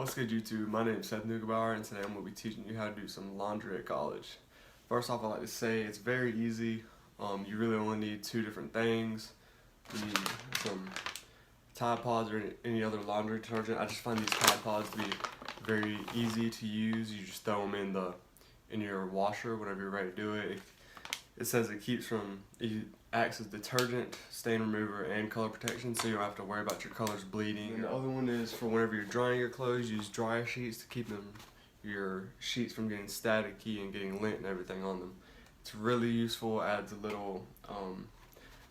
What's good, YouTube? My name is Seth Neugebauer, and today I'm going to be teaching you how to do some laundry at college. First off, I'd like to say it's very easy. You really only need two different things. You need some Tide Pods or any other laundry detergent. I just find these Tide Pods to be very easy to use. You just throw them in your washer whenever you're ready to do it. It says it acts as detergent, stain remover, and color protection, so you don't have to worry about your colors bleeding. And the other one is for whenever you're drying your clothes, use dryer sheets to keep your sheets from getting staticky and getting lint and everything on them. It's really useful, adds a little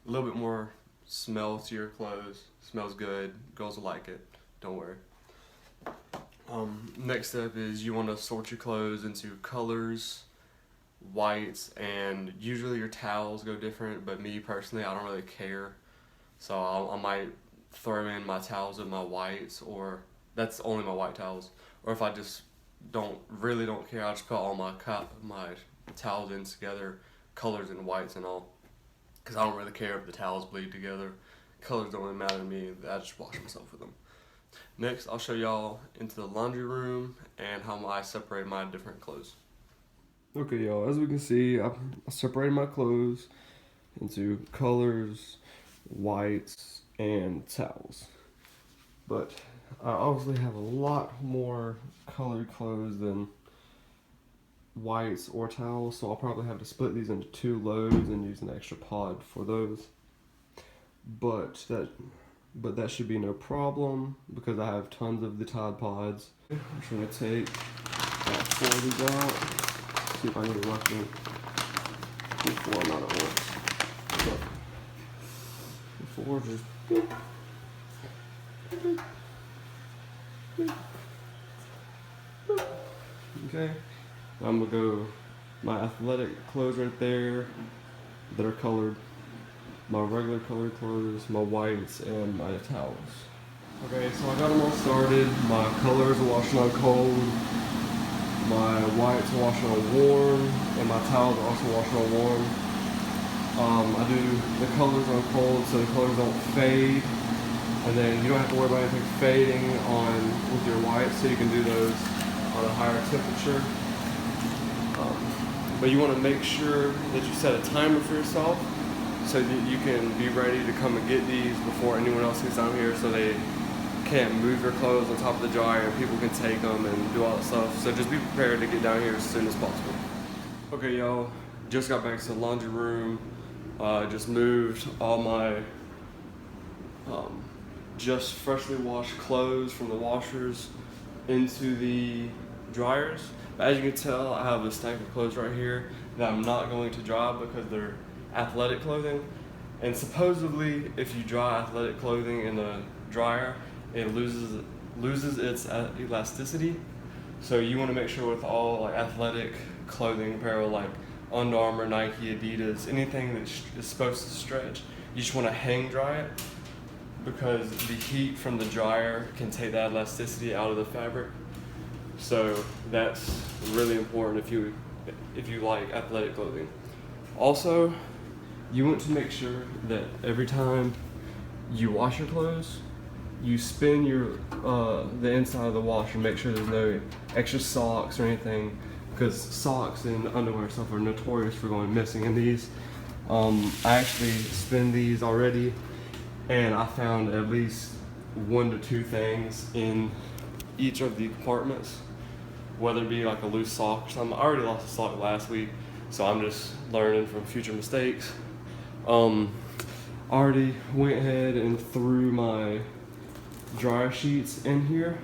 bit more smell to your clothes. Smells good, girls will like it, don't worry. Next step is you want to sort your clothes into colors, whites, and usually your towels go different, but me personally, I don't really care, so I might throw in my towels with my whites, or that's only my white towels, or if I just don't care, I'll just put all my towels in together, colors and whites and all, because I don't really care if the towels bleed together. Colors don't really matter to me, I just wash myself with them. Next, I'll show y'all into the laundry room and how I separate my different clothes. Okay, y'all, as we can see, I separated my clothes into colors, whites, and towels. But I obviously have a lot more colored clothes than whites or towels, so I'll probably have to split these into two loads and use an extra pod for those. But that should be no problem because I have tons of the Tide Pods. I'm just going to take about 4 of these out. See if I can get lucky before I'm out at once. Before just okay. I'm gonna go my athletic clothes right there that are colored, my regular colored clothes, my whites, and my towels. Okay, so I got them all started. My colors are washing on cold. My whites are washing on warm, and my towels are also washing on warm. I do the colors on cold so the colors don't fade, and then you don't have to worry about anything fading with your whites, so you can do those on a higher temperature. But you want to make sure that you set a timer for yourself so that you can be ready to come and get these before anyone else gets down here, so they can't move your clothes on top of the dryer and people can take them and do all that stuff. So just be prepared to get down here as soon as possible. Okay, y'all, just got back to the laundry room. Just moved all my just freshly washed clothes from the washers into the dryers. As you can tell, I have a stack of clothes right here that I'm not going to dry because they're athletic clothing. And supposedly, if you dry athletic clothing in the dryer, it loses its elasticity. So you want to make sure with all like athletic clothing apparel like Under Armour, Nike, Adidas, anything that is supposed to stretch, you just want to hang dry it because the heat from the dryer can take that elasticity out of the fabric. So that's really important if you like athletic clothing. Also, you want to make sure that every time you wash your clothes, you spin the inside of the washer, make sure there's no extra socks or anything, because socks and underwear and stuff are notorious for going missing in these. I actually spin these already, and I found at least 1 to 2 things in each of the compartments, whether it be like a loose sock or something. I already lost a sock last week, so I'm just learning from future mistakes. Already went ahead and threw my dryer sheets in here.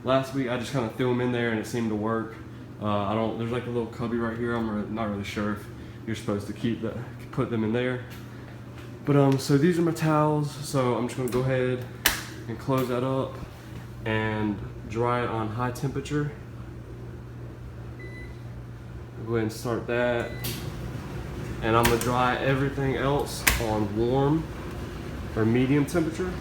Last week I just kind of threw them in there and it seemed to work. There's like a little cubby right here. I'm not really sure if you're supposed to put them in there. But so these are my towels. So I'm just gonna go ahead and close that up and dry it on high temperature. Go ahead and start that. And I'm gonna dry everything else on warm or medium temperature,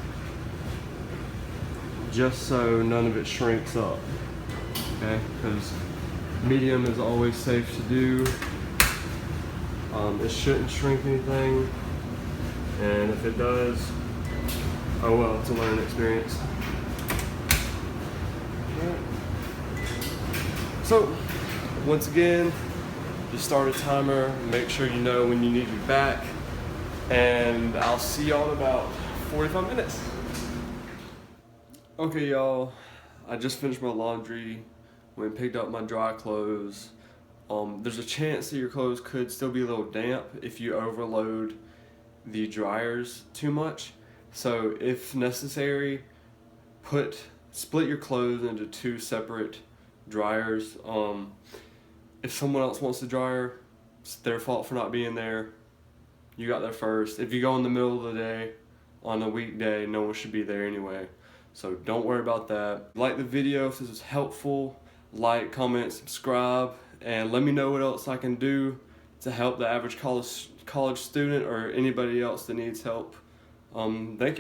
just so none of it shrinks up, okay? Because medium is always safe to do. It shouldn't shrink anything, and if it does, oh well, it's a learning experience. So, once again, just start a timer, make sure you know when you need to be back, and I'll see y'all in about 45 minutes. Okay, y'all, I just finished my laundry, went and picked up my dry clothes. There's a chance that your clothes could still be a little damp if you overload the dryers too much. So if necessary, split your clothes into 2 separate dryers. If someone else wants the dryer, it's their fault for not being there. You got there first. If you go in the middle of the day on a weekday, no one should be there anyway. So don't worry about that. Like the video if this was helpful. Like, comment, subscribe, and let me know what else I can do to help the average college student or anybody else that needs help. Thank you.